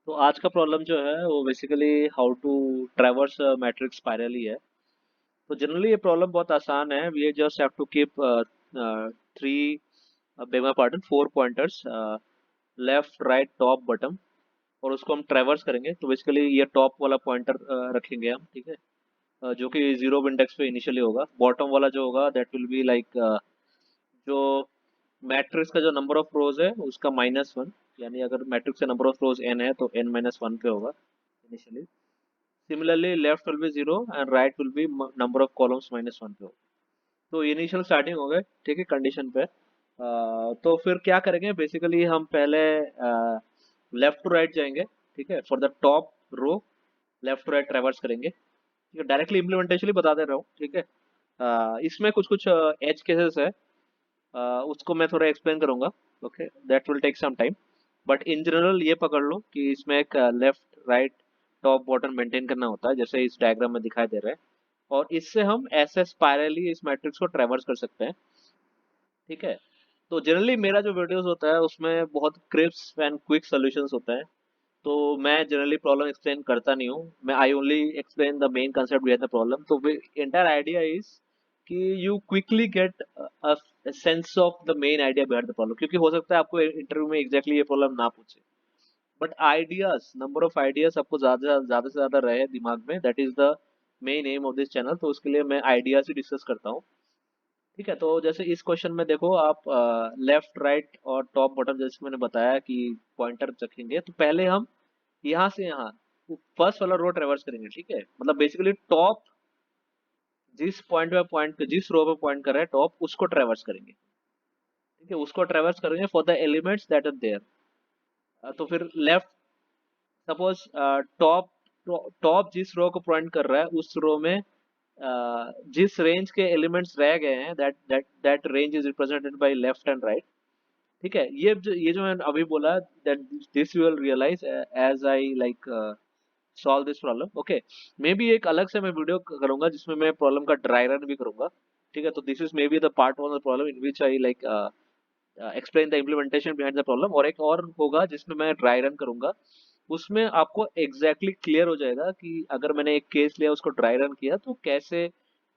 तो आज का प्रॉब्लम जो है वो basically how to traverse matrix spirally है। तो जनरली ये प्रॉब्लम बहुत आसान है। We just have to keep three, beg my pardon, 4 pointers, left right top bottom, और उसको हम ट्रैवर्स करेंगे। तो बेसिकली ये टॉप वाला पॉइंटर रखेंगे हम, ठीक है। जो कि जीरो इंडेक्स पे इनिशियली होगा। बॉटम वाला जो होगा दैट विल बी लाइक जो मैट्रिक्स का जो नंबर ऑफ रोज है उसका -1, यानी अगर मैट्रिक्स का नंबर ऑफ रोज n है तो n-1 पे होगा initially. Similarly, left will be 0 and right will be number of columns -1 पे होगा। तो इनिशियल स्टार्टिंग हो गए, ठीक है, कंडीशन पे। तो फिर क्या करेंगे, बेसिकली हम पहले लेफ्ट टू राइट जाएंगे, ठीक है, for the top row. Left to right traverse करेंगे, ठीक है। डायरेक्टली इम्प्लीमेंटेशन ही बता दे रहा हूँ, ठीक है। इसमें कुछ कुछ एज केसेस है, उसको मैं थोड़ा एक्सप्लेन करूंगा। Okay, that will take some time. But in general ये पकड़ लो कि इसमें एक left right top bottom maintain करना होता है, जैसे इस डायग्राम में दिखाई दे रहा है। और इससे हम ऐसे स्पाइरली इस मैट्रिक्स को ट्रैवर्स कर सकते हैं, ठीक है। तो जनरली मेरा जो वीडियोस होता है उसमें बहुत क्रिस्प एंड क्विक सॉल्यूशंस होता है। तो मैं जनरली प्रॉब्लम एक्सप्लेन करता नहीं हूँ, मैं I only explain the main concept behind the problem. तो एंटायर आइडिया इज कि you quickly get a sense of the main idea behind the problem, क्योंकि हो सकता है आपको इंटरव्यू में एग्जैक्टली ये प्रॉब्लम ना पूछे, but ideas, number of ideas आपको ज्यादा से ज्यादा रहे दिमाग में, that is the main M of this channel. तो उसके लिए मैं आइडियाज ही डिस्कस करता हूँ, ठीक है। तो जैसे इस क्वेश्चन में देखो आप, लेफ्ट राइट और टॉप बॉटम जैसे मैंने बताया कि पॉइंटर रखेंगे। तो पहले हम यहाँ से यहाँ फर्स्ट वाला रो ट्रेवर्स करेंगे, ठीक है। मतलब बेसिकली टॉप, जिस पॉइंट पे पॉइंट, जिस रो पे पॉइंट कर रहा है टॉप, उसको ट्रेवर्स करेंगे, ठीक है। उसको ट्रेवर्स करेंगे for the elements that are there. तो फिर लेफ्ट, सपोज टॉप टॉप जिस रो को पॉइंट कर रहा है उस रो में जिस रेंज के एलिमेंट्स रह गए हैं, that that that range is represented by left and right, ठीक है। ये जो मैंने अभी बोला, that this you will realise as I like solve this problem. Okay, maybe एक अलग से मैं वीडियो करूंगा जिसमें मैं प्रॉब्लम का ड्राई रन भी करूंगा, ठीक है। तो this is may be the part one of the problem in which I like explain the implementation behind the problem. और एक और होगा जिसमें मैं ड्राई रन करूंगा, उसमें आपको एग्जैक्टली क्लियर हो जाएगा कि अगर मैंने एक केस लिया उसको ड्राई रन किया तो कैसे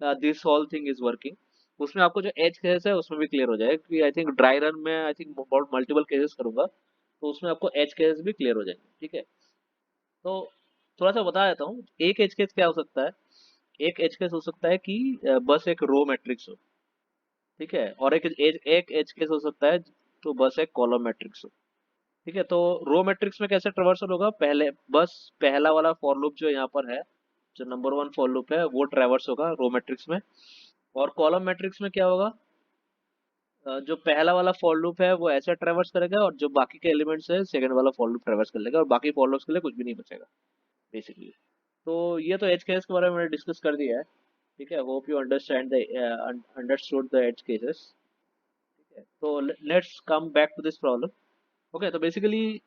this whole thing is working. उसमें आपको जो एज केस है उसमें भी क्लियर हो जाएगा, क्योंकि आई थिंक ड्राई रन में आई थिंक बहुत मल्टीपल केसेस करूंगा, तो उसमें आपको एज केस भी क्लियर हो जाएंगे, ठीक है। तो थोड़ा सा बता देता हूँ, एक एज केस क्या हो सकता है। एक एज केस हो सकता है कि बस एक रो मैट्रिक्स हो, ठीक है। और एक एज केस हो सकता है तो बस एक कॉलम मैट्रिक्स हो, ठीक है। तो रो मैट्रिक्स में कैसे ट्रेवर्सल होगा, पहले बस पहला वाला फॉर लूप जो यहाँ पर है, जो नंबर वन फॉर लूप है, वो ट्रेवर्स होगा रो मैट्रिक्स में। और कॉलम मैट्रिक्स में क्या होगा, जो पहला वाला फॉर लूप है वो ऐसे ट्रेवर्स करेगा, और जो बाकी के एलिमेंट्स है सेकंड वाला फॉर लूप ट्रेवर्स कर लेगा, और बाकी फॉर लूप्स के लिए कुछ भी नहीं बचेगा बेसिकली। तो ये तो एज केस के बारे में मैंने डिस्कस कर दिया है, ठीक है। Hope you understand the understood the edge cases, ठीक है। तो let's come back to this problem. Okay, तो बेसिकली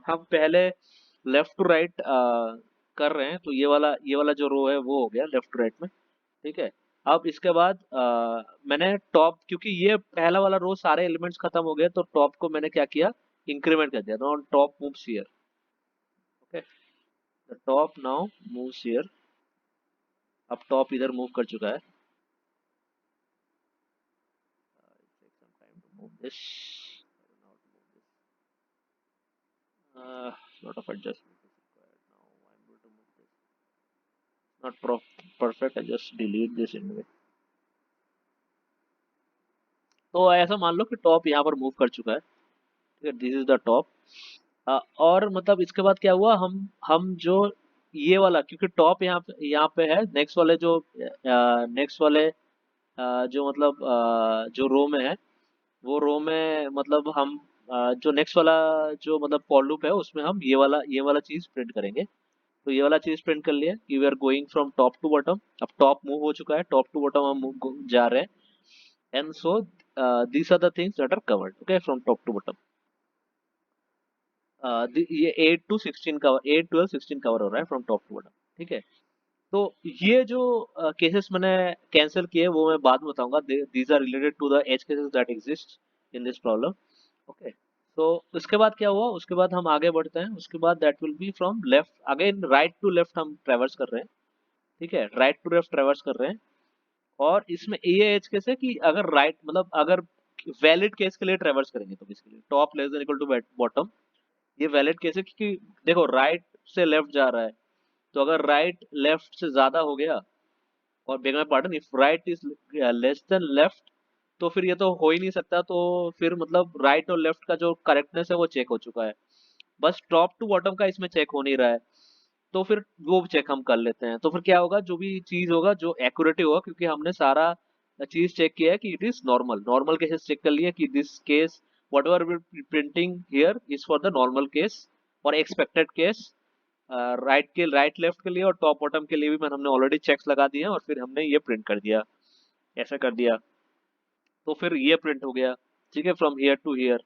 हम पहले लेफ्ट टू राइट कर रहे हैं। तो ये वाला जो रो है वो हो गया लेफ्ट टू राइट में, ठीक है। अब इसके बाद मैंने टॉप, क्योंकि ये पहला वाला रो सारे एलिमेंट्स खत्म हो गए, तो टॉप को मैंने क्या किया, इंक्रीमेंट कर दिया। तो top moves here, okay, the top now moves here. अब टॉप इधर मूव कर चुका है। Take some time to move this. I don't know how to move this. Lot of adjustment is required. Now I'm able to move this. Not perfect. I just delete this anyway. तो ऐसा मान लो कि top यहाँ पर move कर चुका है, ठीक है। This is the top. और मतलब इसके बाद क्या हुआ, हम जो ये वाला, क्योंकि टॉप यहाँ पे है, नेक्स्ट वाले जो नेक्स्ट वाले जो मतलब जो रो में है, वो रो में मतलब हम जो नेक्स्ट वाला जो मतलब फॉर लूप है उसमें हम ये वाला चीज प्रिंट करेंगे। तो ये वाला चीज प्रिंट कर लिया कि we are going from top to bottom. अब टॉप मूव हो चुका है, टॉप टू बॉटम हम जा रहे हैं। And so these are the things that are covered, okay, from top to bottom. ये 8 to 16 कवर, 8 12 16 कवर हो रहा है फ्रॉम टॉप टू बॉटम, ठीक है। तो ये जो केसेस मैंने कैंसिल किए वो मैं बाद में बताऊंगा। These are related to the edge cases that exist in this problem, okay. तो उसके बाद क्या हुआ, उसके बाद हम आगे बढ़ते हैं, उसके बाद that will be from left again right to left हम ट्रेवर्स कर रहे हैं। ठीक है, राइट टू लेफ्ट ट्रेवर्स कर रहे हैं। और इसमें ये एज केस है कि अगर राइट मतलब अगर वैलिड केस के लिए ट्रेवर्स करेंगे तो basically top less than equal to bottom, ये वैलिड केस है क्योंकि देखो राइट से लेफ्ट जा रहा है, तो अगर राइट लेफ्ट से ज्यादा हो गया, और beg my pardon if right is less than left, तो फिर ये तो हो ही नहीं सकता, तो फिर मतलब राइट और लेफ्ट का जो करेक्टनेस है वो चेक हो चुका है, बस टॉप टू बॉटम का इसमें चेक हो नहीं रहा है। तो फिर वो चेक हम कर लेते हैं, तो फिर क्या होगा, जो भी चीज होगा जो एक्यूरेट होगा, क्योंकि हमने सारा चीज चेक किया है कि it is normal, normal cases check कर लिए कि this case whatever printing here is for the normal case और एक्सपेक्टेड केस। राइट के राइट लेफ्ट के लिए और टॉप बॉटम के लिए भी मैंने हमने ऑलरेडी चेक्स लगा दिए हैं, और फिर हमने ये प्रिंट कर दिया, ऐसा कर दिया। तो फिर ये प्रिंट हो गया, ठीक है, from here to here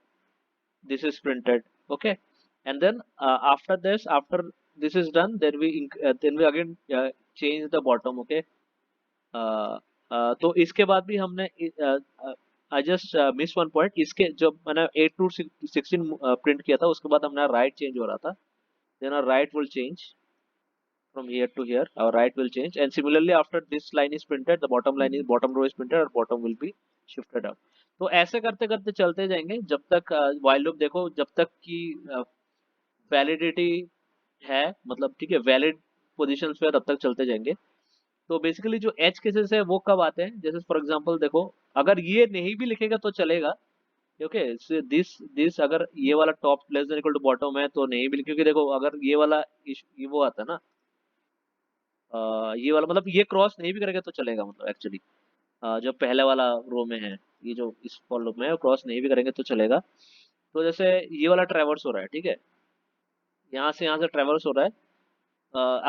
this is printed, okay, and then after this, after this is done, then we again change the bottom, okay. तो इसके बाद भी हमने I just miss one point, इसके जब मैंने 8 to 16 प्रिंट किया था, उसके बाद हमने राइट चेंज हो रहा था, then our right will change from here to here, our right will change, and similarly after this line is printed, the bottom row is printed और bottom will be shifted up। तो ऐसे करते करते चलते जाएंगे जब तक while loop देखो, जब तक की वैलिडिटी है, मतलब ठीक है वैलिड पोजीशंस पे है, तब तक चलते जाएंगे। तो बेसिकली जो एज केसेस है वो कब आते हैं, जैसे फॉर एग्जांपल देखो, अगर ये नहीं भी लिखेगा तो चलेगा, ओके, दिस दिस अगर ये वाला top less than equal to bottom है तो नहीं भी, क्योंकि देखो अगर ये वाला ये वो आता है ना, ये वाला मतलब ये क्रॉस नहीं भी करेगा तो चलेगा, मतलब एक्चुअली जो पहले वाला रो में है, ये जो इस फॉर लूप में है, क्रॉस नहीं भी करेंगे तो चलेगा। तो जैसे ये वाला ट्रेवर्स हो रहा है, ठीक है, यहाँ से ट्रेवर्स हो रहा है,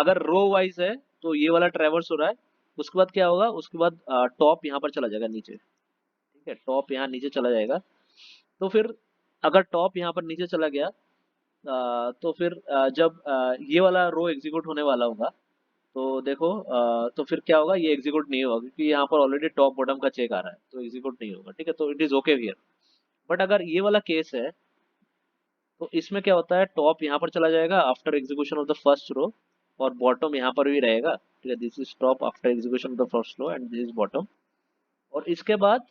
अगर रो वाइज है तो ये वाला ट्रेवर्स हो रहा है, उसके बाद क्या होगा, उसके बाद टॉप यहाँ पर चला जाएगा नीचे, ठीक है, टॉप यहाँ नीचे चला जाएगा। तो फिर अगर टॉप यहाँ पर नीचे चला गया, तो फिर जब ये वाला रो एग्जीक्यूट होने वाला होगा, तो देखो तो फिर क्या होगा, ये एग्जीक्यूट नहीं होगा क्योंकि यहाँ पर ऑलरेडी टॉप बॉटम का चेक आ रहा है, तो एग्जीक्यूट नहीं होगा, ठीक है, तो it is okay here. But अगर ये वाला केस है, तो इसमें क्या होता है, टॉप यहाँ पर चला जाएगा after execution of the first row, और बॉटम यहाँ पर भी रहेगा, ठीक है, this is top after execution of the first row and this is bottom. और इसके बाद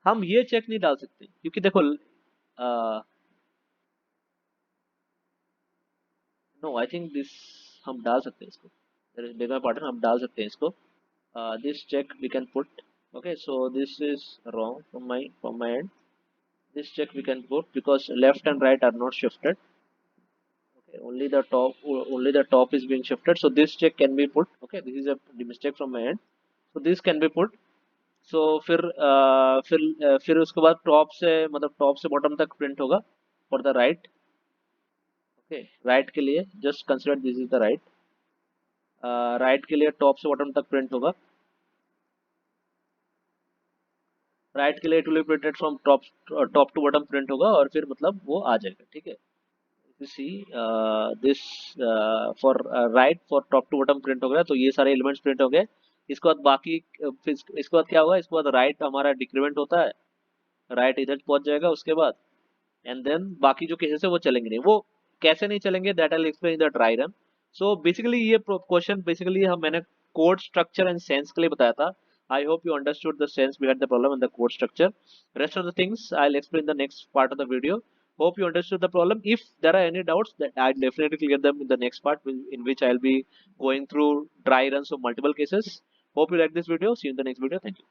हम ये चेक नहीं डाल सकते क्योंकि देखो नो आई थिंक दिस हम डाल सकते हैं इसको, बेग माय पार्टनर हम डाल सकते हैं इसको, this check we can put, okay, so this is wrong from my end, this check we can put because left and right are not shifted, okay, only the top is being shifted, so this check can be put, okay, this is a mistake from my end, so this can be put। so फिर उसके बाद top से मतलब top से bottom तक print होगा for the right, okay, right के लिए just consider this is the right, right के लिए टॉप से बॉटम तक प्रिंट होगा, राइट के लिए it will be printed from top to bottom print होगा, और फिर मतलब वो आ जाएगा, ठीक है। You see this for right for top to bottom print हो गया, तो ये सारे एलिमेंट्स प्रिंट हो गए। इसके बाद बाकी फिर इसके बाद क्या होगा, इसके बाद राइट हमारा डिक्रीमेंट होता है, राइट इधर पहुंच जाएगा उसके बाद, एंड देन बाकी जो केसेस है वो चलेंगे नहीं, वो कैसे नहीं चलेंगे that I will explain in the dry run. So basically ये क्वेश्चन बेसिकली हम मैंने कोड स्ट्रक्चर एंड सेंस के लिए बताया था। I hope you understood the sense behind the problem and the code structure. Rest of the things I will explain the next part of the video. Hope you understood the problem. If there are any doubts, that I'll definitely clear them in the next part, in which I'll be going through dry runs of multiple cases. Hope you like this video. See you in the next video. Thank you.